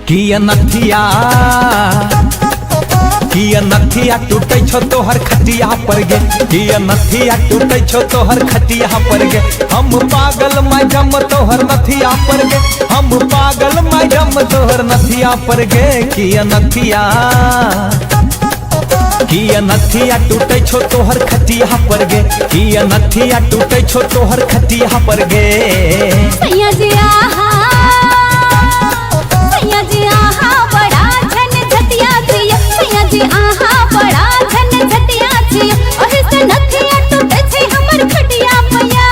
किया नथिया टूटे छो तोहर खटिया पर गे, किया नथिया टूटे छो तोहर खटिया पर गे। हम पागल मैडम तोहर नथिया पर गे, हम पागल मैडम तोहर नथिया पर गे। किया नथिया टूटे छो तोहर खटिया पर गे, किया नथिया टूटे छो तोहर खटिया पर गे। सैया जी आहा, सैया जी आहा बड़ा झन झटिया छिया, सैया जी आहा बड़ा झन झटिया छिया। ओहि से नथिया टूटे छे हमर खटिया पया,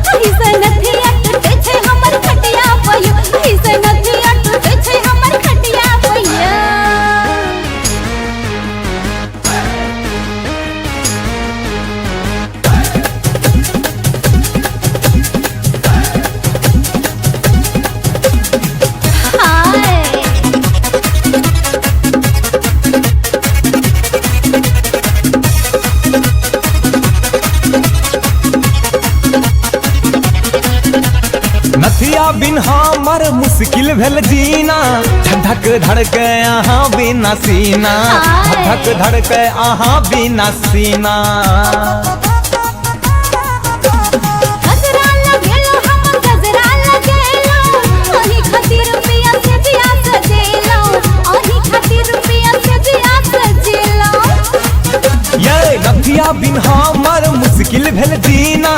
ओहि से नथिया टूटे छे हमर खटिया पया, ओहि से नथिया टूटे छे हमर खटिया पया। नथिया बिन हमर मुश्किल भेल जीना, धक धक धड़के अहाँ बिना सीना, धक धक धड़के अहाँ बिना सीना। गजरा लगेलो हम गजरा लगेलो, ओही खातिर रुपया से दिया सजेलो, ओही खातिर रुपया से दिया सजेलो। ये नथिया बिन हमर मुश्किल भेल जीना,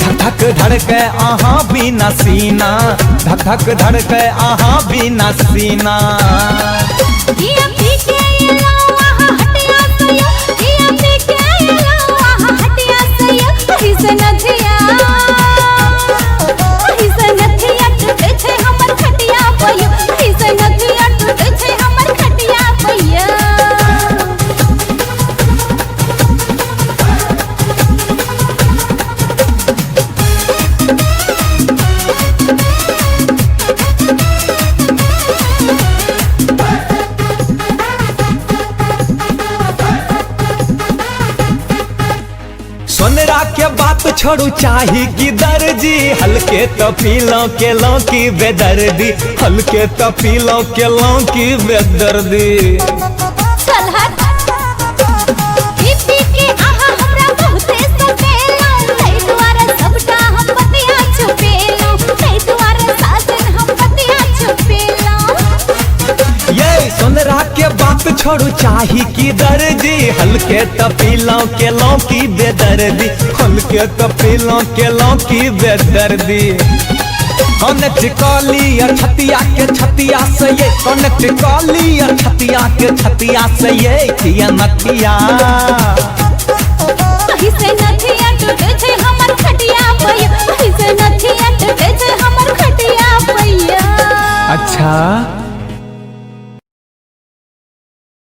धक धक धड़के अहाँ बिना सीना, धक धक धड़के अहाँ बिना सीना। किया पी के एलो आहा हटिया सयो, किया पी के एलो आहा हटिया सयो। ओही से नथिया, ओही से नथिया टूटे छे हमर खटिया पयो, ओही से नथिया टूटे छे हमर खटिया पयो। सोनरा के बात छोड़ू चाही की दर्जी, हल्के तो पीलो के लो की बेदर्दी, हल्के तो पीलो के लो की बेदर्दी। चल हट, पी पी के आहा हमरा बहुते सतेलो, तै द्वारा सबटा हम बतिया छुपेलो, तै द्वारा साजन हम बतिया छुपेलो। ये सोनरा के बात छोड़ू चाही की दर्जी, हल्के तो पीलो के लो की बेदर्दी, हल्के तो पीलो के लो की बेदर्दी। कनेक्ट कॉली और छतिया के छतिया से ये, कनेक्ट कॉली और छतिया के छतिया से ये। किया नथिया, ओही से नथिया टूटे छे हमर खटिया पया, ओही से नथिया टूटे छे हमर खटिया पया। अच्छा